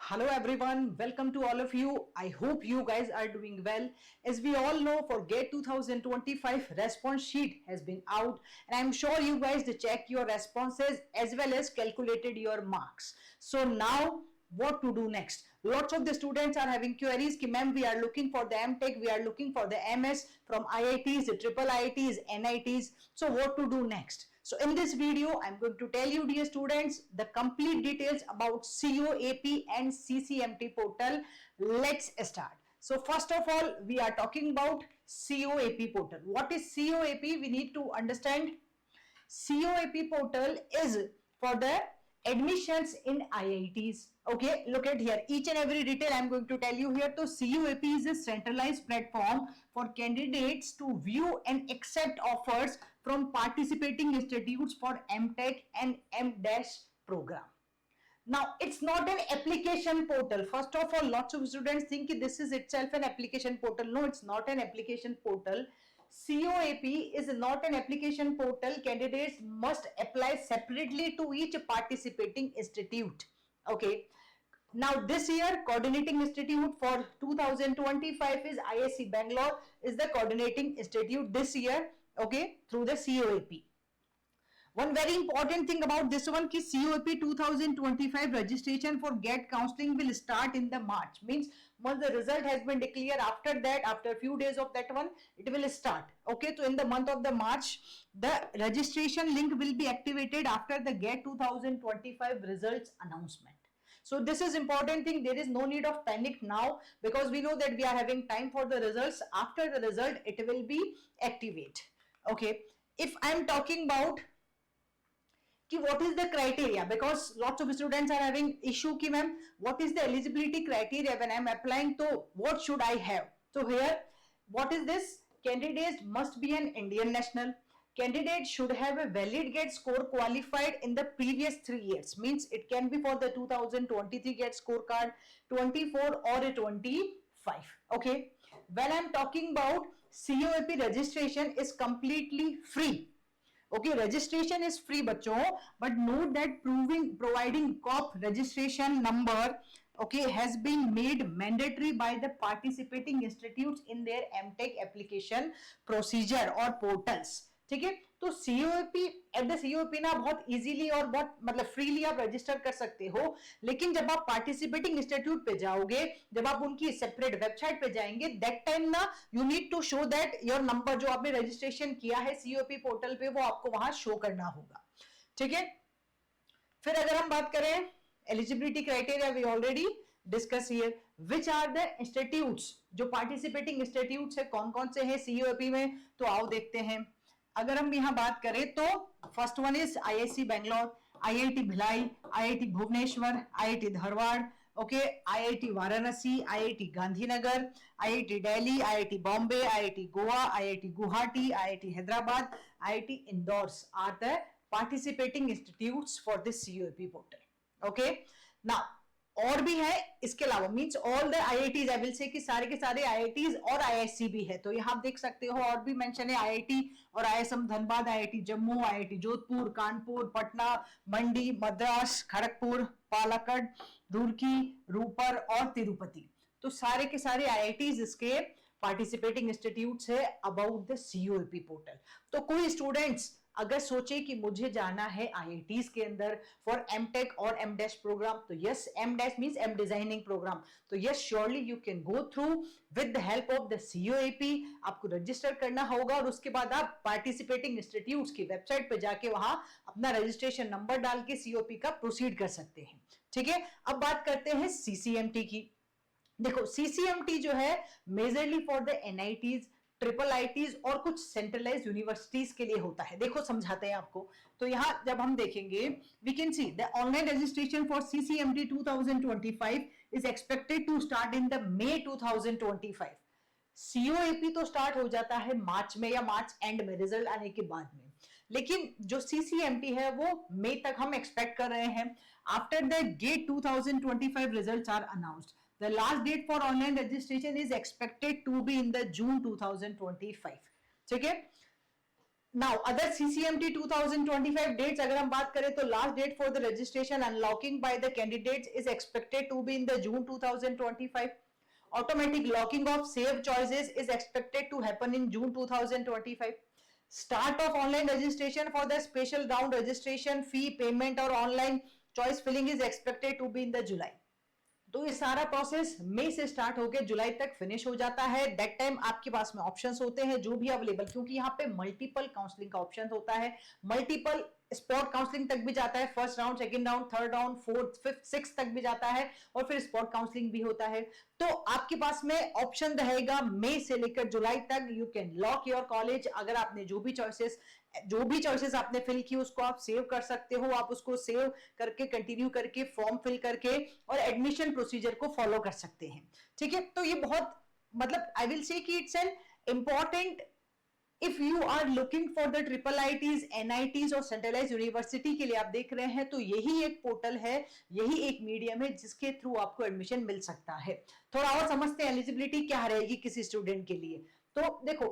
Hello everyone, welcome to all of you. I hope you guys are doing well. As we all know, for GATE 2025 response sheet has been out, and I'm sure you guys to check your responses as well as calculated your marks. So now what to do next? Lots of the students are having queries ki ma'am, we are looking for the MTech, we are looking for the MS from IITs, the triple IITs, NITs. So what to do next? So in this video, I'm going to tell you, dear students, the complete details about COAP and CCMT portal. Let's start. So first of all, we are talking about COAP portal. What is COAP? We need to understand. COAP portal is for the admissions in IITs. Okay, look at here. Each and every detail I'm going to tell you here. So COAP is a centralized platform for candidates to view and accept offers from participating institutes for MTech and M- program. Now, it's not an application portal. First of all, lots of students think this is itself an application portal. No, it's not an application portal. COAP is not an application portal. Candidates must apply separately to each participating institute. Okay. Now, this year, coordinating institute for 2025 is ISC Bangalore, is the coordinating institute this year, okay, through the COAP. One very important thing about this one is COAP 2025 registration for GATE counseling will start in the March. Means once the result has been declared, after that, after a few days of that one, it will start. Okay, so in the month of the March, the registration link will be activated after the GATE 2025 results announcement. So this is important thing. There is no need of panic now because we know that we are having time for the results. After the result, it will be activate. Okay, if I am talking about कि what is the criteria, because lots of students are having issue कि ma'am what is the eligibility criteria when I am applying, so what should I have? So here what is this? Candidates must be an Indian national. Candidate should have a valid GATE score qualified in the previous 3 years. Means it can be for the 2023 GATE scorecard, 24 or a 25. Okay. When I'm talking about COAP, registration is completely free. Okay, registration is free बच्चों, but note that providing COP registration number, okay, has been made mandatory by the participating institutes in their MTech application procedure or portals. ठीक है, तो COAP at the COAP ना बहुत easily और बहुत मतलब freely आप रजिस्टर कर सकते हो, लेकिन जब आप पार्टिसिपेटिंग इंस्टीट्यूट पे जाओगे, जब आप उनकी सेपरेट वेबसाइट पे जाएंगे, दैट टाइम ना you need to show that your number जो आपने रजिस्ट्रेशन किया है COAP पोर्टल पे वो आपको वहां शो करना होगा. ठीक है, फिर अगर हम बात करें eligibility criteria, we already discuss here. Which are the institutes, जो पार्टिसिपेटिंग इंस्टीट्यूट्स है कौन कौन से हैं COAP में, तो आओ देखते हैं. अगर हम यहां बात करें तो first one is IIC Bangalore, IIT Bhilai, IIT Bhubaneswar, IIT Dharwad, okay, IIT Varanasi, IIT Gandhinagar, IIT Delhi, IIT Bombay, IIT Goa, IIT Guwahati, IIT Hyderabad, IIT Indore are the participating institutes for this COAP portal. Okay, now और भी है इसके अलावा, means all the IITs, I will say कि सारे के सारे IITs और IISc भी है, तो यहां आप देख सकते हो और भी मेंशन है IIT और ISM Dhanbad, IIT Jammu, IIT Jodhpur, Kanpur, Patna, मंडी, मद्रास, खड़गपुर, पालक्कड़, रुड़की, रूपर और तिरुपति. तो सारे के सारे IITs इसके पार्टिसिपेटिंग इंस्टीट्यूट्स है अबाउट द COAP पोर्टल. तो कोई स्टूडेंट्स अगर सोचे कि मुझे जाना है IITs के अंदर फॉर MTech और M- प्रोग्राम, तो yes, M- means M designing program, तो yes surely you can go through with the help of the COAP. आपको रजिस्टर करना होगा और उसके बाद आप पार्टिसिपेटिंग इंस्टीट्यूट्स की वेबसाइट पे जाके वहां अपना रजिस्ट्रेशन नंबर डाल के COAP का प्रोसीड कर सकते हैं. ठीक है, अब बात करते हैं CCMT की. देखो CCMT जो है majorly for the NITs, triple IITs और कुछ सेंट्रलाइज यूनिवर्सिटीज के लिए होता है. देखो समझाते हैं आपको. तो यहां जब हम देखेंगे, we can see the online registration for CCMT 2025 is expected to start in the May 2025. COAP तो स्टार्ट हो जाता है मार्च में या मार्च एंड में रिजल्ट आने के बाद में, लेकिन जो CCMT है वो मई तक हम एक्सपेक्ट कर रहे हैं. After the GATE 2025 results are announced, the last date for online registration is expected to be in the June 2025. ठीक है, नाउ अदर CCMT 2025 डेट्स अगर हम बात करें तो last date for the registration unlocking by the candidates is expected to be in the June 2025. Automatic locking of saved choices is expected to happen in June 2025. Start of online registration for the special round registration fee payment or online choice filling is expected to be in the July. तो ये सारा process मई से start होकर जुलाई तक finish हो जाता है. That time आपके पास में ऑप्शंस होते हैं जो भी अवेलेबल, क्योंकि यहाँ पे मल्टीपल काउंसलिंग का ऑप्शन होता है, मल्टीपल स्पॉट काउंसलिंग तक भी जाता है, first round, second round, third round, fourth, fifth, six तक भी जाता है, और फिर स्पॉट काउंसलिंग भी होता है. तो आपके पास में ऑप्शन रहेगा मई से लेकर जुलाई तक. You can lock your college. अगर आपने जो भी चॉइसेस आपने फिल की उसको आप सेव कर सकते हो. आप उसको सेव करके कंटिन्यू करके फॉर्म फिल करके और एडमिशन प्रोसीजर को फॉलो कर सकते हैं. ठीक है, तो ये बहुत मतलब आई will say that it's an important if you are looking for the triple IITs, NITs और सेंट्रलाइज यूनिवर्सिटी के लिए आप देख रहे हैं तो यही एक पोर्टल है, यही एक मीडियम है जिसके थ्रू आपको एडमिशन मिल सकता है. थोड़ा और समझते हैं एलिजिबिलिटी क्या रहेगी किसी स्टूडेंट के लिए. तो देखो,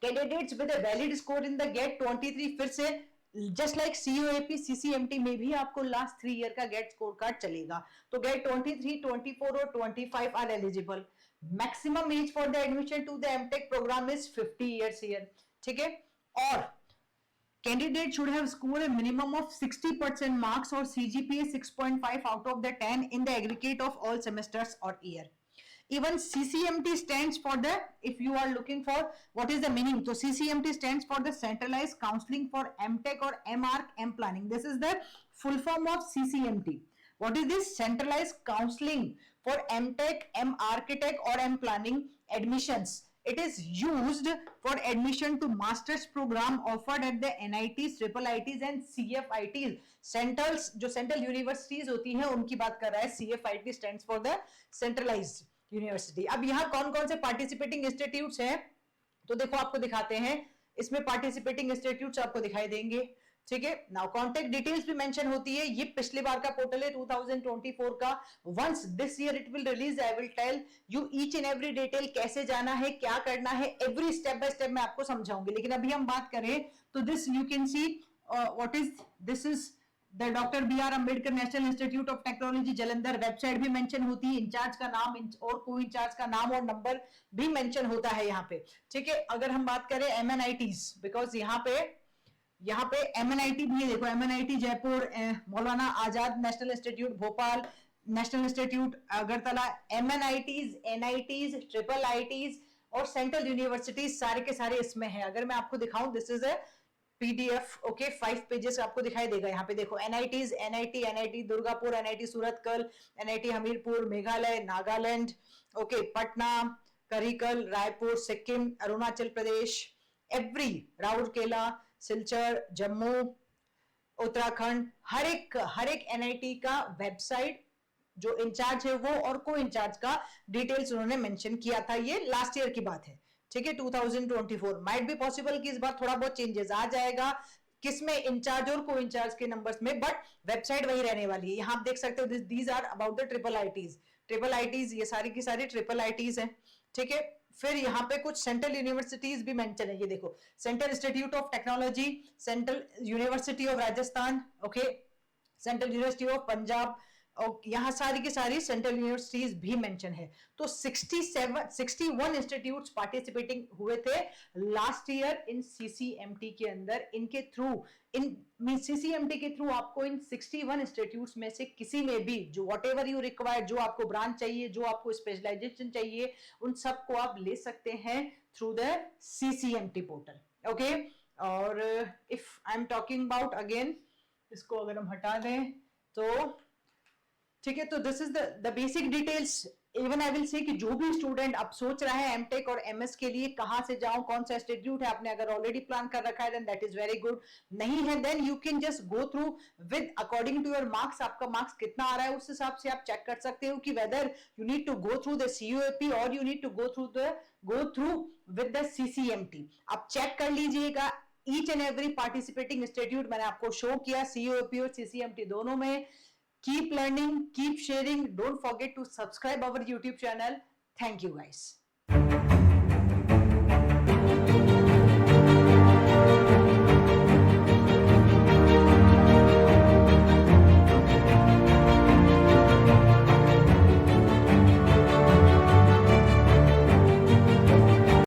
candidates with a valid score in the GATE 23, फिर से जस्ट लाइक COAP CCMT में भी आपको लास्ट 3 ईयर का गेट स्कोर कार्ड चलेगा. तो गेट 23, 24 और 25 are eligible. Maximum age for the admission to the MTech programme is 50 years here. ठीक है, और candidate should have scored a minimum of 60% marks or CGPA 6.5 out of the 10 in the aggregate of all semesters or year. Even CCMT stands for the, if you are looking for what is the meaning, so CCMT stands for the Centralized Counseling for MTech or MArch M Planning. This is the full form of CCMT. What is this? Centralized Counseling for MTech, M Architect or M Planning admissions. It is used for admission to master's program offered at the NITs, triple ITs and CFITs. Centrals जो central universities होती हैं उनकी बात कर रहा है. CFIT stands for the centralized university. अब यहाँ कौन कौन से पार्टिसिपेटिंग इंस्टीट्यूट्स हैं तो देखो आपको दिखाते हैं. इसमें पार्टिसिपेटिंग इंस्टीट्यूट्स आपको दिखाई देंगे. ठीक है, नाउ कॉन्टेक्ट डिटेल्स भी मेंशन होती है. ये पिछले बार का पोर्टल है 2024 का. Once this year it will release, I will tell you each and every detail, कैसे जाना है, क्या करना है, एवरी स्टेप बाय स्टेप मैं आपको समझाऊंगी. लेकिन अभी हम बात करें तो this you can see what is this is the doctor BR Ambedkar national institute of technology Jalandhar. Website भी मेंशन होती है, इंचार्ज का नाम और को इंचार्ज का नाम और नंबर भी मेंशन होता है यहाँ पे. ठीक है, अगर हम बात करें MNITs, बिकॉज यहाँ पे MNIT भी है. देखो MNIT Jaipur, Maulana Azad national institute Bhopal, national institute Agartala, MNITs, NITs, triple ITs और सेंट्रल यूनिवर्सिटीज सारे के सारे इसमें है. अगर मैं आपको दिखाऊं, this is a PDF. Okay, 5 pages आपको दिखाई देगा. यहाँ पे देखो NITs, NIT Durgapur, NIT Surathkal, NIT Hamirpur, Meghalaya, Nagaland, okay, Patna, Karaikal, Raipur, Sikkim, Arunachal Pradesh, every, Rourkela, Silchar, Jammu, Uttarakhand. हर एक NIT का वेबसाइट जो इंचार्ज है वो और को इंचार्ज का डिटेल्स उन्होंने मेंशन किया था. ये लास्ट ईयर की बात है. ठीक है, 2024. माइट बी पॉसिबल कि इस बार थोड़ा बहुत चेंजेस आ जाएगा किसमें, इंचार्ज और को इंचार्ज के नंबर्स में, बट वेबसाइट वही रहने वाली है. यहां आप देख सकते हो these are about the triple IITs. ये सारी की सारी ट्रिपल आईटीज हैं. ठीक है, फिर यहाँ पे कुछ सेंट्रल यूनिवर्सिटीज भी मेंशन है. ये देखो, central institute of technology, central university of Rajasthan, okay, central university of Punjab, और यहाँ सारी की सारी सेंट्रल यूनिवर्सिटीज भी मेंशन है. तो 61 इंस्टीट्यूट्स पार्टिसिपेटिंग हुए थे लास्ट ईयर इन CCMT के अंदर. इनके थ्रू CCMT के थ्रू आपको इन 61 इंस्टीट्यूट्स में से किसी में भी जो व्हाटएवर यू रिक्वायर, जो आपको ब्रांच चाहिए, जो आपको स्पेशलाइजेशन चाहिए, उन सबको आप ले सकते हैं through the CCMT portal. Okay, और if I am talking about again, इसको अगर हम हटा दें तो ठीक है, तो this is the basic details. Even I will say कि जो भी स्टूडेंट अब सोच रहा है एमटेक और MS के लिए कहां से जाऊं, कौन सा इंस्टीट्यूट है, आपने अगर ऑलरेडी प्लान कर रखा है then that is very good. नहीं है then you can just go through with according to your marks. आपका मार्क्स कितना आ रहा है उस हिसाब से आप चेक कर सकते हो कि whether you need to go through the COAP और you need to go through with the CCMT. आप चेक कर लीजिएगा each and every participating institute. मैंने आपको शो किया COAP और CCMT दोनों में. Keep learning, keep sharing. Don't forget to subscribe our YouTube channel. Thank you guys.